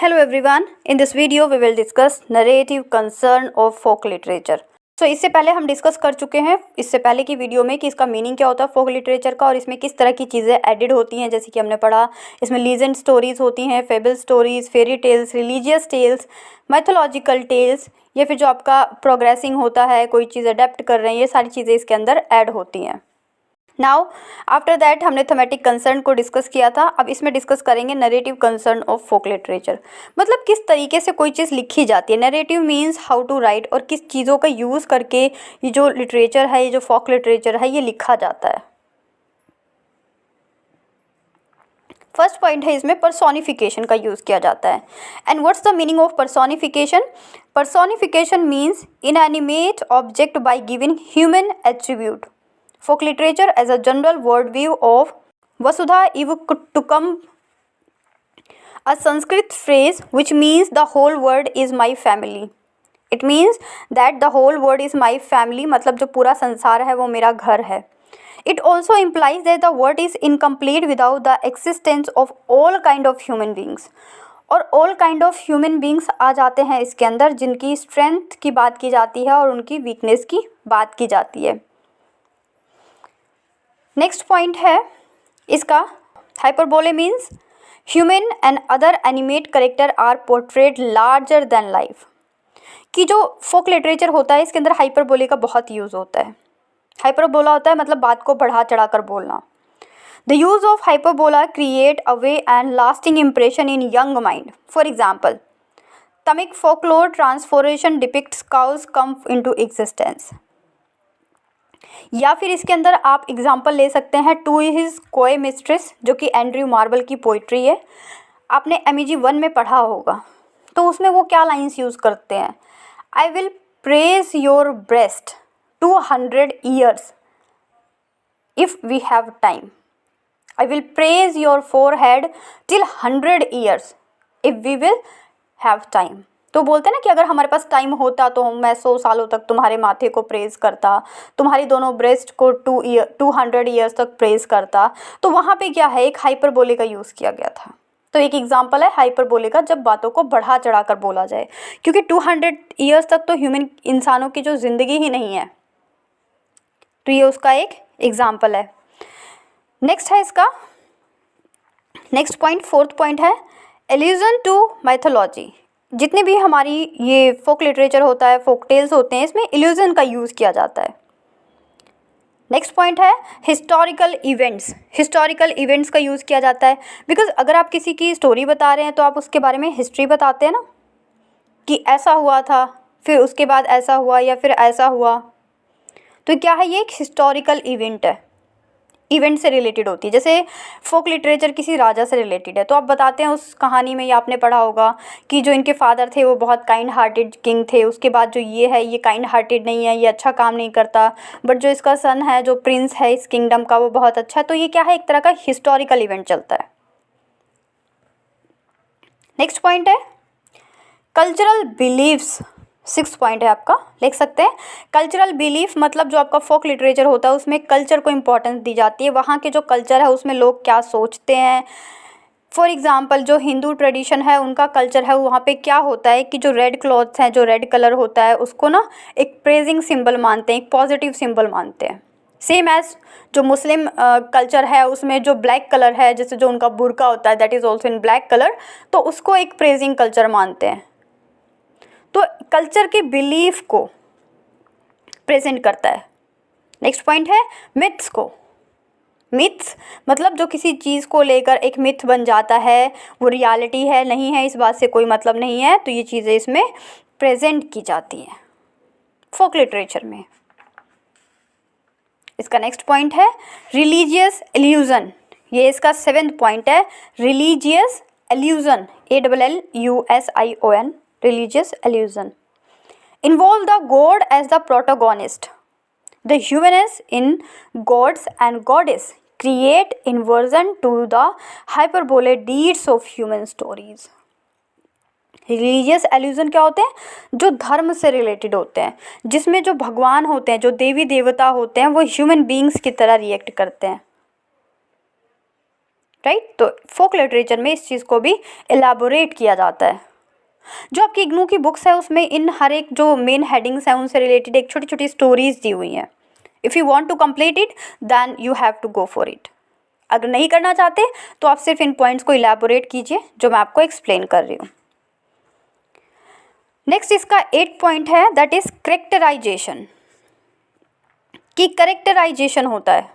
Hello everyone, in this video we will discuss narrative concern of folk literature. So इससे पहले हम discuss कर चुके हैं इससे पहले की वीडियो में कि इसका मीनिंग क्या होता है फोक लिटरेचर का और इसमें किस तरह की चीज़ें एडिड होती हैं। जैसे कि हमने पढ़ा इसमें लीजेंड स्टोरीज होती हैं, fable stories, fairy tales, religious tales, mythological tales, या फिर जो आपका प्रोग्रेसिंग होता है, कोई चीज़ अडेप्ट कर रहे हैं, ये सारी चीज़ें इसके अंदर ऐड होती हैं। नाउ आफ्टर दैट हमने थीमेटिक कंसर्न को डिस्कस किया था। अब इसमें डिस्कस करेंगे narrative concern of folk literature, मतलब किस तरीके से कोई चीज़ लिखी जाती है। Narrative means how to write, और किस चीज़ों का यूज़ करके ये जो लिटरेचर है, ये जो फोक लिटरेचर है, ये लिखा जाता है। फर्स्ट पॉइंट है इसमें पर्सोनिफिकेशन का यूज़ किया जाता है। And what's the meaning of personification? Personification means inanimate object by giving human attribute. Folk literature as a general worldview of Vasudha Iva Kutukam, a Sanskrit phrase which means the whole world is my family. It means that the whole world is my family, मतलब जो पूरा संसार है वो मेरा घर है. It also implies that the world is incomplete without the existence of all kind of human beings. और all kind of human beings आ जाते हैं इसके अंदर, जिनकी strength की बात की जाती है और उनकी weakness की बात की जाती है. नेक्स्ट पॉइंट है इसका hyperbole means human and other animate character are portrait larger than life. कि जो फोक लिटरेचर होता है इसके अंदर हाइपरबोले का बहुत यूज़ होता है. हाइपरबोला होता है मतलब बात को बढ़ा चढ़ा कर बोलना. The use of hyperbola create a way and lasting impression in young mind. For example, Tamil folklore transformation depicts cows come into existence. या फिर इसके अंदर आप एग्जाम्पल ले सकते हैं टू हिज कोए मिस्ट्रेस, जो कि एंड्रयू मार्वल की पोइट्री है. आपने MEG 1 में पढ़ा होगा, तो उसमें वो क्या लाइन्स यूज़ करते हैं? I will praise your breast 200 years if we have time. I will praise your forehead till 100 years if we will have time. तो बोलते हैं ना कि अगर हमारे पास टाइम होता तो मैं 100 सालों तक तुम्हारे माथे को प्रेज़ करता, तुम्हारी दोनों ब्रेस्ट को 200 ईयर्स तक प्रेज़ करता. तो वहाँ पे क्या है, एक हाइपरबोले का यूज़ किया गया था. तो एक एग्जांपल है हाइपरबोले का, जब बातों को बढ़ा चढ़ा कर बोला जाए, क्योंकि 200 ईयर्स तक तो ह्यूमन इंसानों की जो ज़िंदगी ही नहीं है. तो ये उसका एक एग्जाम्पल है. नेक्स्ट है इसका नेक्स्ट पॉइंट, फोर्थ पॉइंट है एल्यूजन टू माइथोलॉजी. जितने भी हमारी ये फोक लिटरेचर होता है, फोक टेल्स होते हैं, इसमें इल्यूजन का यूज़ किया जाता है. नेक्स्ट पॉइंट है हिस्टोरिकल इवेंट्स. हिस्टोरिकल इवेंट्स का यूज़ किया जाता है बिकॉज अगर आप किसी की स्टोरी बता रहे हैं तो आप उसके बारे में हिस्ट्री बताते हैं ना, कि ऐसा हुआ था, फिर उसके बाद ऐसा हुआ, या फिर ऐसा हुआ. तो क्या है, ये एक हिस्टोरिकल इवेंट है, इवेंट से रिलेटेड होती है. जैसे फोक लिटरेचर किसी राजा से रिलेटेड है, तो आप बताते हैं उस कहानी में, या आपने पढ़ा होगा कि जो इनके फादर थे वो बहुत काइंड हार्टेड किंग थे, उसके बाद जो ये है ये काइंड हार्टेड नहीं है, ये अच्छा काम नहीं करता, बट जो इसका सन है, जो प्रिंस है इस किंगडम का, वो बहुत अच्छा है. तो ये क्या है, एक तरह का हिस्टोरिकल इवेंट चलता है. नेक्स्ट पॉइंट है कल्चरल बिलीव्स. 6 पॉइंट है आपका, लिख सकते हैं. कल्चरल बिलीफ मतलब जो आपका फोक लिटरेचर होता है उसमें कल्चर को इम्पोर्टेंस दी जाती है. वहाँ के जो कल्चर है उसमें लोग क्या सोचते हैं. फॉर एग्जांपल जो हिंदू ट्रेडिशन है उनका कल्चर है, वहाँ पे क्या होता है कि जो रेड क्लॉथ्स हैं, जो रेड कलर होता है, उसको ना एक प्रेजिंग सिंबल मानते हैं, एक पॉजिटिव सिंबल मानते हैं. सेम एज जो मुस्लिम कल्चर है उसमें जो ब्लैक कलर है, जैसे जो उनका बुर्का होता है that is also in black colour, तो उसको एक प्रेजिंग कल्चर मानते हैं. तो कल्चर के बिलीफ को प्रेजेंट करता है. नेक्स्ट पॉइंट है मिथ्स को. मिथ्स मतलब जो किसी चीज़ को लेकर एक मिथ बन जाता है, वो रियलिटी है नहीं है, इस बात से कोई मतलब नहीं है, तो ये चीज़ें इसमें प्रेजेंट की जाती हैं फोक लिटरेचर में. इसका नेक्स्ट पॉइंट है रिलीजियस एल्यूजन. ये इसका 7th पॉइंट है religious allusion. ALLUSION. Religious illusion involve the god as the protagonist. The humanness in gods and goddess create inversion to the hyperbole deeds of human stories. Religious allusion क्या होते हैं, जो धर्म से related होते हैं, जिसमें जो भगवान होते हैं, जो देवी देवता होते हैं, वो ह्यूमन बींग्स की तरह रिएक्ट करते हैं. राइट। तो फोक लिटरेचर में इस चीज़ को भी एलैबोरेट किया जाता है। जो आपकी इग्नू की बुक्स है उसमें इन हर एक जो मेन हेडिंग्स हैं उनसे रिलेटेड एक छोटी छोटी स्टोरीज दी हुई हैं। If you want to complete it then you have to go for it. अगर नहीं करना चाहते तो आप सिर्फ इन पॉइंट्स को इलैबोरेट कीजिए जो मैं आपको एक्सप्लेन कर रही हूँ। नेक्स्ट इसका 8 पॉइंट है, दैट इज करेक्टराइजेशन। कि करेक्टराइजेशन होता है,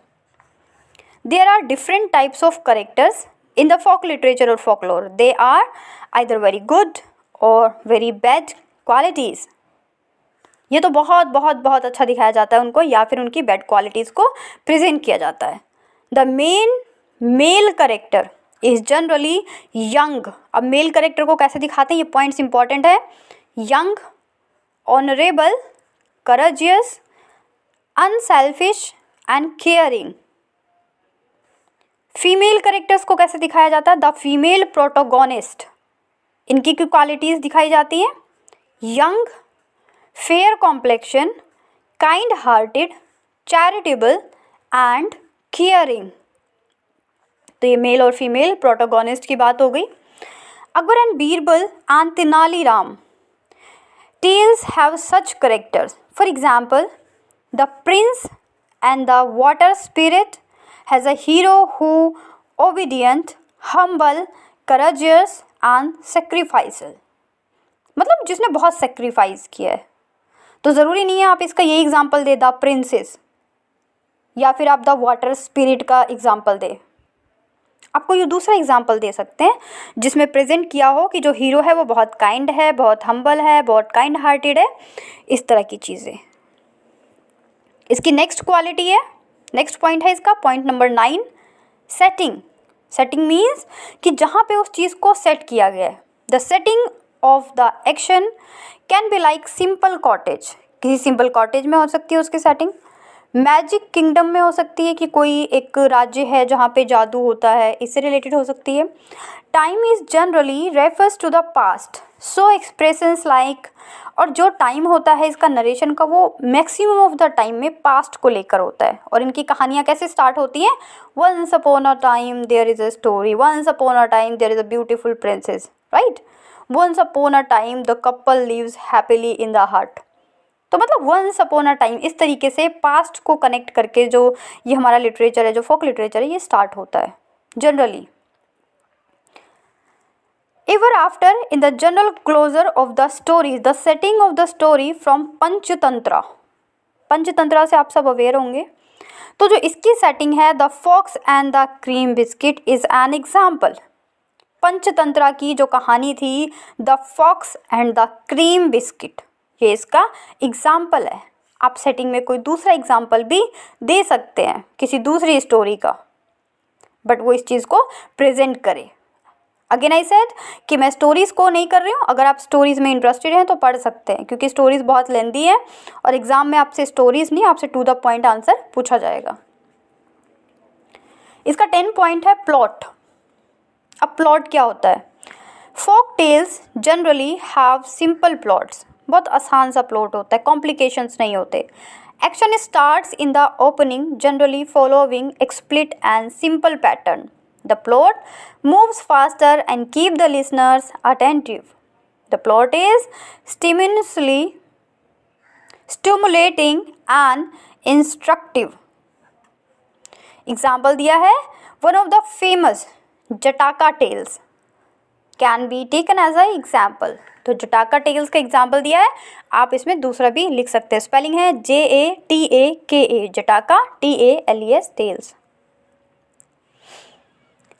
there are different types of characters in the folk literature और folklore. They are either very good और वेरी बैड क्वालिटीज़। ये तो बहुत बहुत बहुत अच्छा दिखाया जाता है उनको, या फिर उनकी बैड क्वालिटीज़ को प्रेजेंट किया जाता है। The main mail character is generally young. अब मेल करेक्टर को कैसे दिखाते हैं, ये पॉइंट्स इंपॉर्टेंट है। Young, honourable, courageous, unselfish and caring. Female characters को कैसे दिखाया जाता है, द फीमेल प्रोटोगोनिस्ट। इनकी क्वालिटीज़ दिखाई जाती हैं, young, fair complexion, kind hearted, charitable and caring. तो ये मेल और फीमेल प्रोटोगोनिस्ट की बात हो गई। Akbar and Birbal and Tenaliram tales have such characters. For example, the prince and the water spirit has a hero who obedient, humble, courageous and sacrificial. मतलब जिसने बहुत सेक्रीफाइस किया है। तो ज़रूरी नहीं है आप इसका ये एग्जाम्पल दे द प्रिंसेस, या फिर आप द वाटर स्पिरिट का एग्जाम्पल दे। आपको ये दूसरा एग्जाम्पल दे सकते हैं जिसमें प्रेजेंट किया हो कि जो हीरो है वो बहुत काइंड है, बहुत हम्बल है, बहुत काइंड हार्टेड है, इस तरह की चीज़ें। इसकी नेक्स्ट क्वालिटी है, नेक्स्ट पॉइंट है इसका, point number 9, setting. Setting means कि जहाँ पे उस चीज़ को सेट किया गया है। The setting of the action can be like simple cottage. किसी सिंपल कॉटेज में हो सकती है उसकी सेटिंग। मैजिक किंगडम में हो सकती है कि कोई एक राज्य है जहाँ पे जादू होता है, इससे रिलेटेड हो सकती है। Time is generally refers to the past, so expressions like, और जो टाइम होता है इसका नरेशन का वो मैक्सिमम ऑफ द टाइम में पास्ट को लेकर होता है। और इनकी कहानियाँ कैसे स्टार्ट होती हैं, once upon a time there is a story, once upon a time there is a beautiful princess, right. Once upon a time the couple lives happily in the heart. तो मतलब वंस अपॉन अ टाइम, इस तरीके से past को connect करके जो ये हमारा लिटरेचर है, जो फोक लिटरेचर है, ये स्टार्ट होता है generally. Ever after in the general closure of the story, the setting of the story from Panchatantra. Panchatantra से आप सब अवेयर होंगे। तो जो इसकी सेटिंग है, the fox and the cream biscuit is an example. Panchatantra की जो कहानी थी, the fox and the cream biscuit, ये इसका एग्जाम्पल है। आप सेटिंग में कोई दूसरा एग्जाम्पल भी दे सकते हैं किसी दूसरी स्टोरी का, बट वो इस चीज़ को प्रेजेंट करे। अगेन आई सेड कि मैं स्टोरीज़ को नहीं कर रही हूँ। अगर आप स्टोरीज़ में इंटरेस्टेड हैं तो पढ़ सकते हैं, क्योंकि स्टोरीज़ बहुत लेंदी है और एग्ज़ाम में आपसे स्टोरीज़ नहीं, आपसे टू द पॉइंट आंसर पूछा जाएगा। इसका 10 पॉइंट है प्लॉट। अब प्लॉट क्या होता है, folk tales generally have simple plots. बहुत आसान सा प्लॉट होता है, कॉम्प्लिकेशंस नहीं होते। Action starts in the opening generally following explicit and simple pattern. The plot moves faster and keep the listeners attentive. The plot is stimulating and instructive. Example दिया है, one of the famous Jataka tales can be taken as a example. तो Jataka tales का example दिया है, आप इसमें दूसरा भी लिख सकते हैं। स्पेलिंग है JATAKA, Jataka, TALES, tales.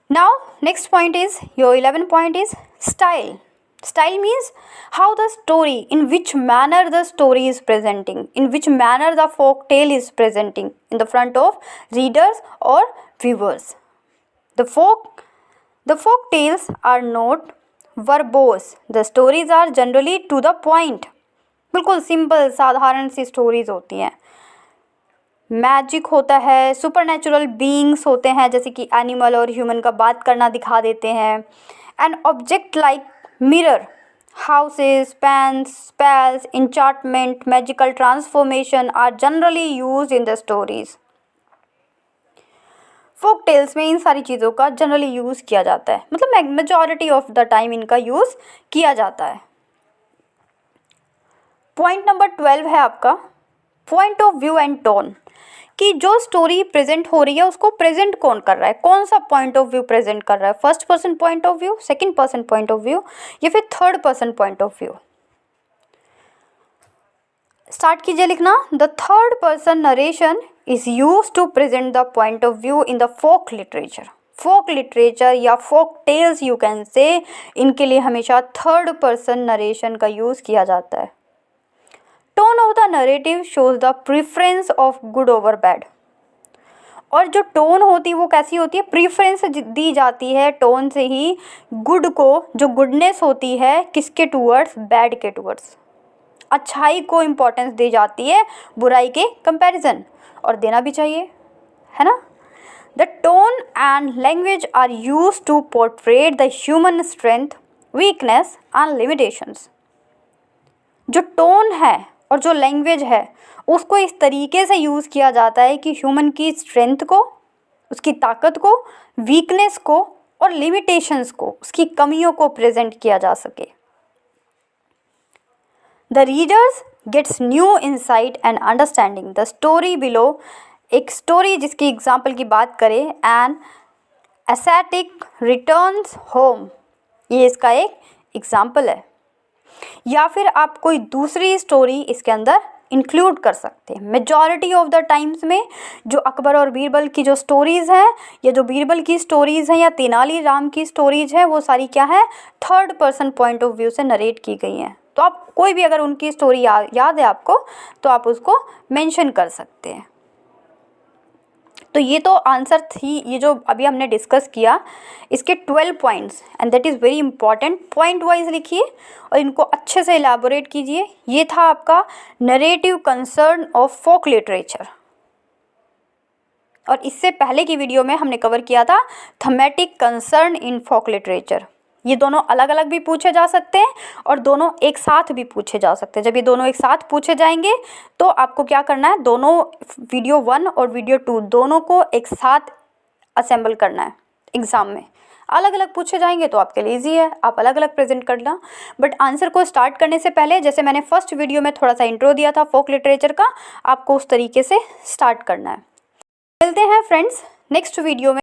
Now next point is, your 11 point is style. Style means how the story, in which manner the story is presenting, in which manner the folk tale is presenting in the front of readers और viewers. The folk tales are not verbose. The stories are generally to the point. बिल्कुल simple साधारण सी stories होती हैं। Magic होता है, supernatural beings होते हैं, जैसे कि एनिमल और ह्यूमन का बात करना दिखा देते हैं। And object like mirror, houses, pens, spells, enchantment, magical transformation are generally used in the stories. Folk tales में इन सारी चीज़ों का जनरली यूज़ किया जाता है, मतलब मेजॉरिटी ऑफ द टाइम इनका यूज़ किया जाता है। पॉइंट नंबर 12 है आपका point of view and tone, कि जो स्टोरी प्रेजेंट हो रही है उसको प्रेजेंट कौन कर रहा है, कौन सा पॉइंट ऑफ व्यू प्रेजेंट कर रहा है, first person point of view, second person point of view या फिर third person point of view. Start कीजिए लिखना। The third person narration is used to present the point of view in the folk literature. Folk literature या folk tales you can say, इनके लिए हमेशा third person narration का use किया जाता है। Tone of the narrative shows the preference of good over bad, और जो टोन होती है वो कैसी होती है, प्रीफरेंस दी जाती है टोन से ही गुड को, जो गुडनेस होती है किसके टूवर्ड्स, बैड के टूवर्ड्स। अच्छाई को इम्पोर्टेंस दी जाती है बुराई के कंपैरिजन, और देना भी चाहिए, है ना। The tone and language are used to portrait the human strength, weakness and limitations. जो टोन है और जो लैंग्वेज है उसको इस तरीके से यूज़ किया जाता है कि ह्यूमन की स्ट्रेंथ को, उसकी ताकत को, वीकनेस को और लिमिटेशंस को, उसकी कमियों को प्रेजेंट किया जा सके। The readers gets new insight and understanding the story below. एक स्टोरी जिसकी एग्जाम्पल की बात करें, एन एस्थेटिक रिटर्न्स होम, ये इसका एक एग्जाम्पल है। या फिर आप कोई दूसरी स्टोरी इसके अंदर इंक्लूड कर सकते हैं। मेजॉरिटी ऑफ द टाइम्स में जो अकबर और बीरबल की जो स्टोरीज़ हैं, या जो बीरबल की स्टोरीज़ हैं या तेनालीराम की स्टोरीज हैं, वो सारी क्या है, third person point of view से नरेट की गई हैं। तो आप कोई भी अगर उनकी स्टोरी याद है आपको, तो आप उसको मेंशन कर सकते हैं। तो ये तो आंसर थी, ये जो अभी हमने डिस्कस किया इसके 12 points, and that is very important. Point wise लिखिए और इनको अच्छे से इलाबोरेट कीजिए। ये था आपका narrative concern of folk literature, और इससे पहले की वीडियो में हमने कवर किया था thematic concern in folk literature. ये दोनों अलग अलग भी पूछे जा सकते हैं और दोनों एक साथ भी पूछे जा सकते हैं। जब ये दोनों एक साथ पूछे जाएंगे तो आपको क्या करना है, दोनों वीडियो 1 और वीडियो 2 दोनों को एक साथ असेंबल करना है। एग्ज़ाम में अलग अलग पूछे जाएंगे तो आपके लिए ईजी है, आप अलग अलग प्रेजेंट करना। बट आंसर को स्टार्ट करने से पहले, जैसे मैंने फर्स्ट वीडियो में थोड़ा सा इंट्रो दिया था फोक लिटरेचर का, आपको उस तरीके से स्टार्ट करना है। मिलते हैं फ्रेंड्स नेक्स्ट वीडियो में।